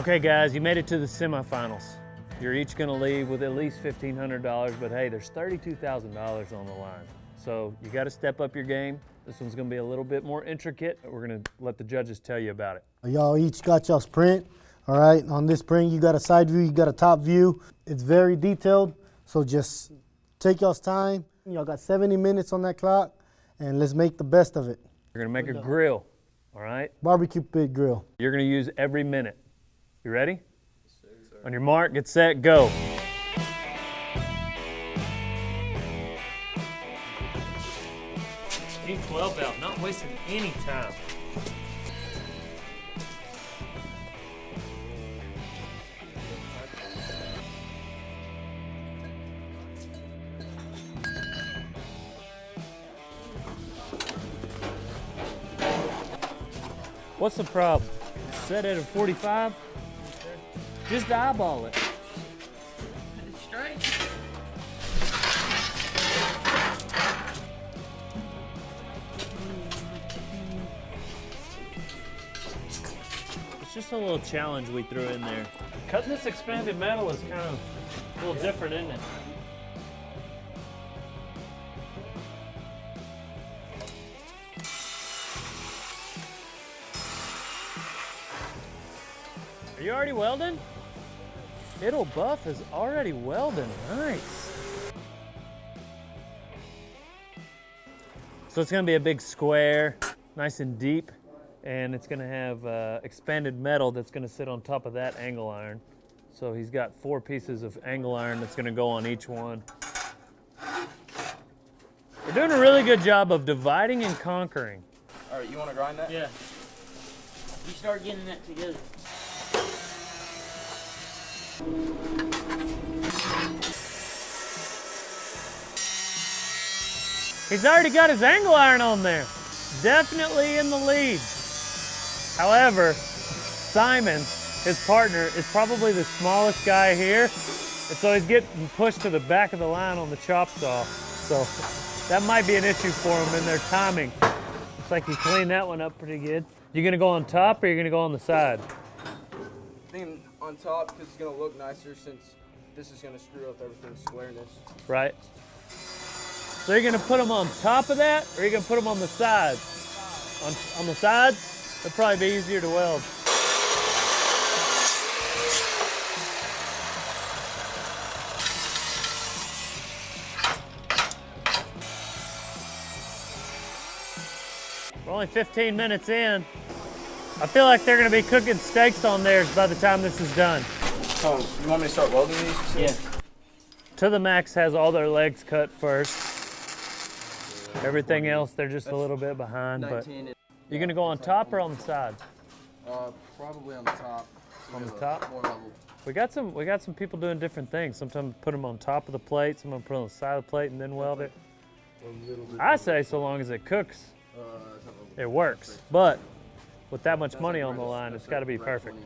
Okay guys, you made it to the semifinals. You're each gonna leave with at least $1,500, but hey, there's $32,000 on the line. So you gotta step up your game. This one's gonna be a little bit more intricate. We're gonna let the judges tell you about it. Y'all each got y'all's print, all right? On this print, you got a side view, you got a top view. It's very detailed, so just take y'all's time. Y'all got 70 minutes on that clock, and let's make the best of it. You're gonna make a grill, all right? Barbecue pit grill. You're gonna use every minute. You ready? Yes, sir. On your mark, get set, go. Need 12 valve, not wasting any time. What's the problem? Set it at 45? Just eyeball it. It's straight. It's just a little challenge we threw in there. Cutting this expanded metal is kind of a little different, isn't it? Are you already welding? It'll Buff is already welding. Nice. So it's gonna be a big square, nice and deep, and it's gonna have expanded metal that's gonna sit on top of that angle iron. So he's got 4 pieces of angle iron that's gonna go on each one. We're doing a really good job of dividing and conquering. All right, you want to grind that? Yeah. You start getting that together. He's already got his angle iron on there. Definitely in the lead. However, Simon, his partner, is probably the smallest guy here. And so he's getting pushed to the back of the line on the chop saw. So that might be an issue for him in their timing. Looks like he cleaned that one up pretty good. You gonna go on top or you gonna go on the side? I think on top because it's gonna look nicer since this is gonna screw up everything's squareness. Right. So you're gonna put them on top of that, or you're gonna put them on the sides? On the sides, it'll probably be easier to weld. We're only 15 minutes in. I feel like they're gonna be cooking steaks on theirs by the time this is done. Oh, you want me to start welding these? Yeah. To the Max has all their legs cut first. Everything else, they're just a little bit behind. But you're gonna go on top or on the side? Probably on the top. On the top? More level. We got some people doing different things. Sometimes put them on top of the plate, some put them on the side of the plate and then weld it. I say so long as it cooks, it works. But with that much money on the line, it's got to be perfect.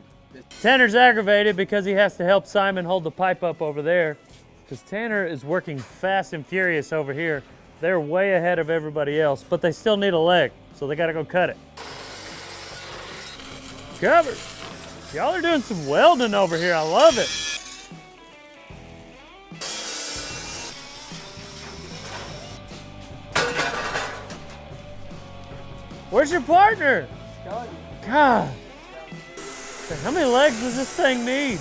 Tanner's aggravated because he has to help Simon hold the pipe up over there, because Tanner is working fast and furious over here. They're way ahead of everybody else, but they still need a leg, so they got to go cut it. Covered. Y'all are doing some welding over here. I love it. Where's your partner? God. How many legs does this thing need?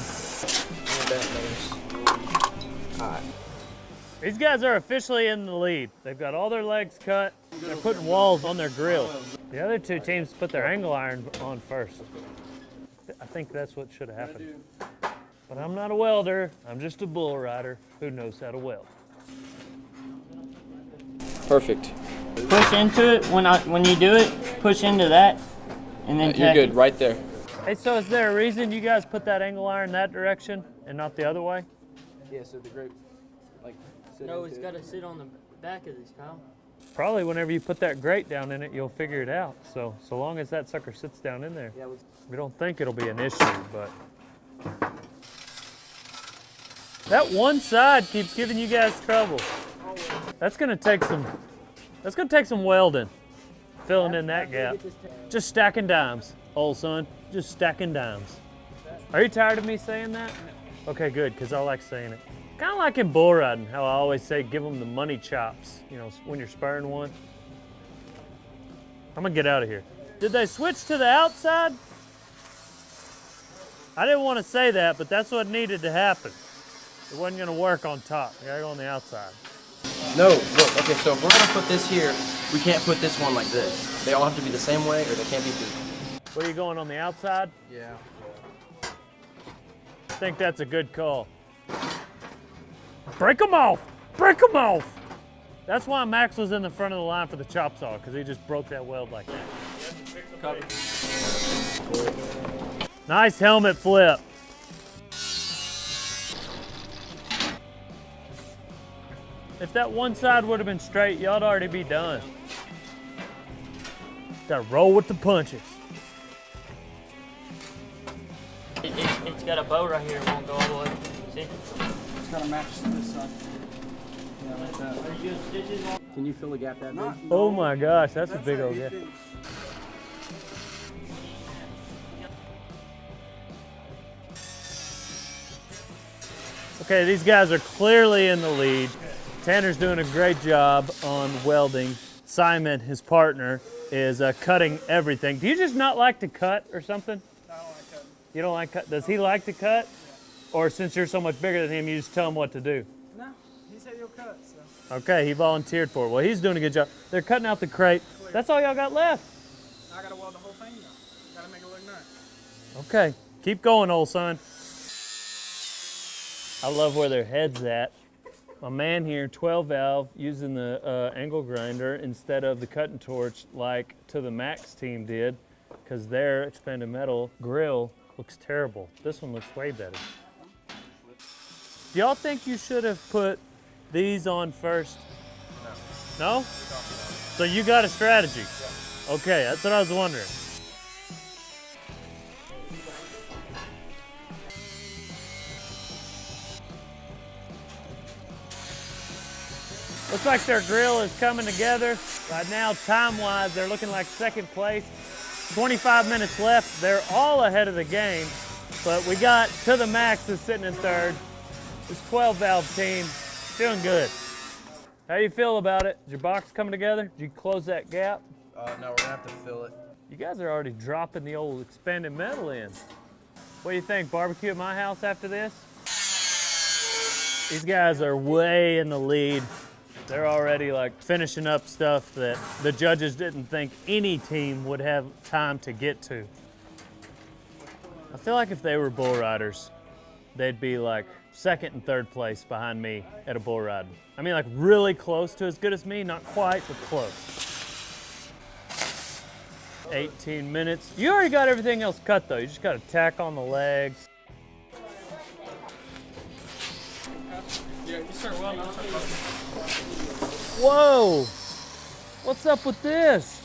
These guys are officially in the lead. They've got all their legs cut. They're putting walls on their grill. The other 2 teams put their angle iron on first. I think that's what should have happened. But I'm not a welder. I'm just a bull rider who knows how to weld. Perfect. Push into it when you do it. Push into that, and then You're good, right there. Hey, so is there a reason you guys put that angle iron that direction and not the other way? Yeah, so the grate, like. No, it's got to sit on the back of this, Kyle. Probably whenever you put that grate down in it, you'll figure it out. So long as that sucker sits down in there, we don't think it'll be an issue, but. That one side keeps giving you guys trouble. That's gonna take some welding, filling in that gap. Just stacking dimes, old son, just stacking dimes. Are you tired of me saying that? Okay, good, because I like saying it. Kind of like in bull riding, how I always say give them the money chops, you know, when you're spurring one. I'm gonna get out of here. Did they switch to the outside? I didn't want to say that, but that's what needed to happen. It wasn't gonna work on top. You gotta go on the outside. No, look, okay, so if we're gonna put this here, we can't put this one like this. They all have to be the same way, or they can't be two. What are you going on the outside? Yeah. I think that's a good call. Break them off! Break them off! That's why Max was in the front of the line for the chop saw, because he just broke that weld like that. Nice helmet flip. If that one side would have been straight, y'all'd already be done. Gotta roll with the punches. It's got a bow right here. It won't go all the way. See? It's gotta match this side. Yeah, like that. Are you doing stitches on? Can you fill a gap that big? Oh my gosh, that's a big old gap. Okay, these guys are clearly in the lead. Tanner's doing a great job on welding. Simon, his partner, is cutting everything. Do you just not like to cut or something? No, I don't like cutting. You don't like cut? Does he like to cut? Yeah. Or since you're so much bigger than him, you just tell him what to do? No, he said he'll cut, so. Okay, he volunteered for it. Well, he's doing a good job. They're cutting out the crate. Clear. That's all y'all got left. I gotta weld the whole thing though. Gotta make it look nice. Okay, keep going, old son. I love where their head's at. My man here, 12 valve, using the angle grinder instead of the cutting torch like to the Max team did, because their expanded metal grill looks terrible. This one looks way better. Do y'all think you should have put these on first? No. No? So you got a strategy? Yeah. Okay, that's what I was wondering. Looks like their grill is coming together. Right now, time-wise, they're looking like second place. 25 minutes left. They're all ahead of the game, but we got To The Max is sitting in third. This 12-valve team, doing good. How you feel about it? Is your box coming together? Did you close that gap? No, we're gonna have to fill it. You guys are already dropping the old expanded metal in. What do you think, barbecue at my house after this? These guys are way in the lead. They're already like finishing up stuff that the judges didn't think any team would have time to get to. I feel like if they were bull riders, they'd be like second and third place behind me at a bull riding. I mean, like really close to as good as me, not quite, but close. 18 minutes. You already got everything else cut though. You just got to tack on the legs. Yeah, you start welding. Whoa! What's up with this?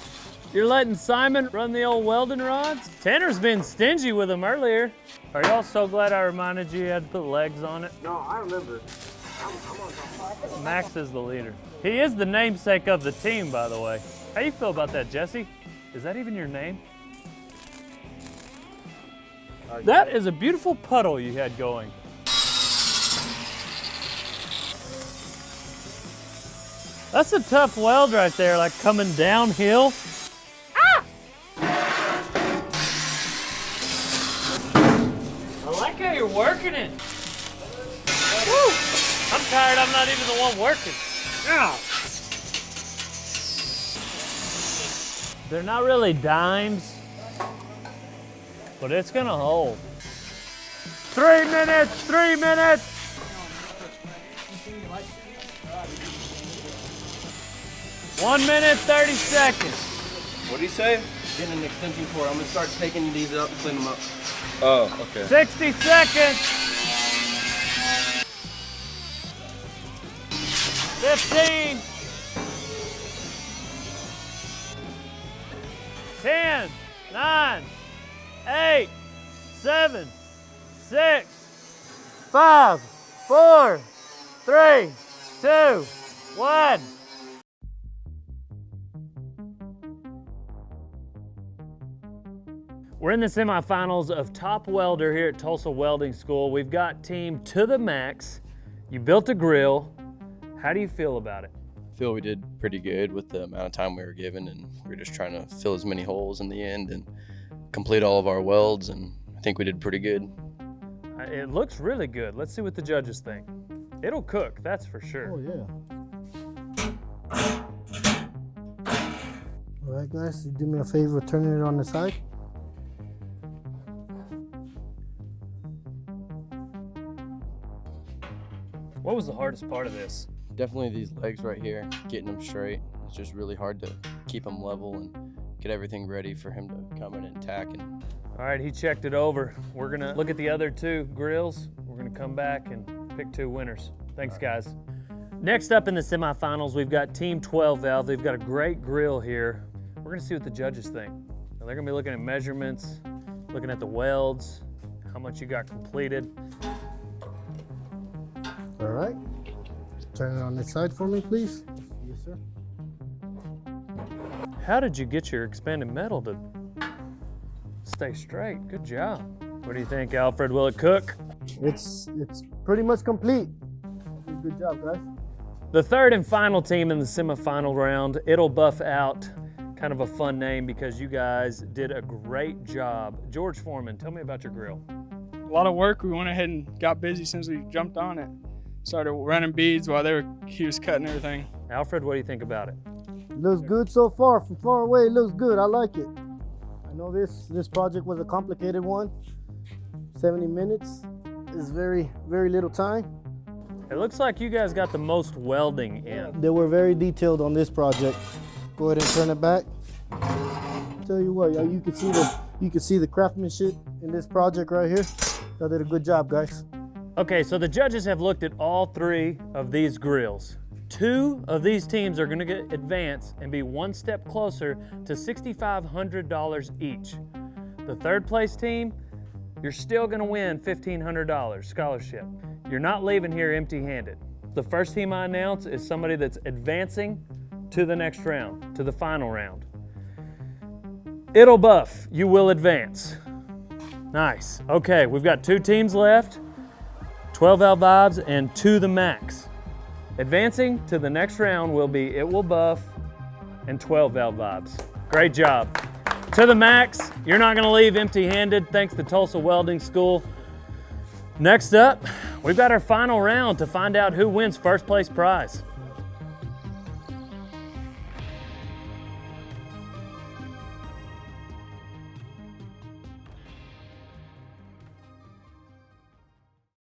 You're letting Simon run the old welding rods? Tanner's been stingy with them earlier. Are y'all so glad I reminded you had to put legs on it? No, I remember. I'm on top. Max is the leader. He is the namesake of the team, by the way. How you feel about that, Jesse? Is that even your name? That is a beautiful puddle you had going. That's a tough weld right there, like coming downhill. Ah! I like how you're working it. Woo! I'm tired, I'm not even the one working. Yeah. They're not really dimes, but it's gonna hold. 3 minutes, 3 minutes. 1 minute, 30 seconds. What do you say? Getting an extension cord. I'm gonna start taking these up and clean them up. Oh, okay. 60 seconds. 15. 10, 9, 8, 7, 6, 5, 4, 3, 2, 1. We're in the semifinals of Top Welder here at Tulsa Welding School. We've got team To The Max. You built a grill. How do you feel about it? I feel we did pretty good with the amount of time we were given, and we were just trying to fill as many holes in the end and complete all of our welds, and I think we did pretty good. It looks really good. Let's see what the judges think. It'll cook, that's for sure. Oh, yeah. All right, guys, you do me a favor, turning it on the side. What was the hardest part of this? Definitely these legs right here, getting them straight. It's just really hard to keep them level and get everything ready for him to come in and tack. All right, he checked it over. We're gonna look at the other two grills. We're gonna come back and pick two winners. Thanks, guys. Next up in the semifinals, we've got Team 12 Valve. They've got a great grill here. We're gonna see what the judges think. Now, they're gonna be looking at measurements, looking at the welds, how much you got completed. All right. Turn it on this side for me, please. Yes, sir. How did you get your expanded metal to stay straight? Good job. What do you think, Alfred? Will it cook? It's pretty much complete. Good job, guys. The third and final team in the semifinal round, It'll Buff Out. Kind of a fun name because you guys did a great job. George Foreman, tell me about your grill. A lot of work. We went ahead and got busy since we jumped on it. Started running beads while he was cutting everything. Alfred, what do you think about it? Looks good so far. From far away, it looks good. I like it. I know this project was a complicated one. 70 minutes is very little time. It looks like you guys got the most welding in. They were very detailed on this project. Go ahead and turn it back. Tell you what, you can see the craftsmanship in this project right here. Y'all did a good job, guys. Okay, so the judges have looked at all three of these grills. Two of these teams are gonna get advanced and be one step closer to $6,500 each. The third place team, you're still gonna win $1,500 scholarship. You're not leaving here empty-handed. The first team I announce is somebody that's advancing to the next round, to the final round. It'll Buff, you will advance. Nice. Okay, we've got two teams left. 12 Valve Vibes and To The Max. Advancing to the next round will be It Will Buff and 12 Valve Vibes. Great job. To The Max, you're not gonna leave empty-handed thanks to Tulsa Welding School. Next up, we've got our final round to find out who wins first place prize.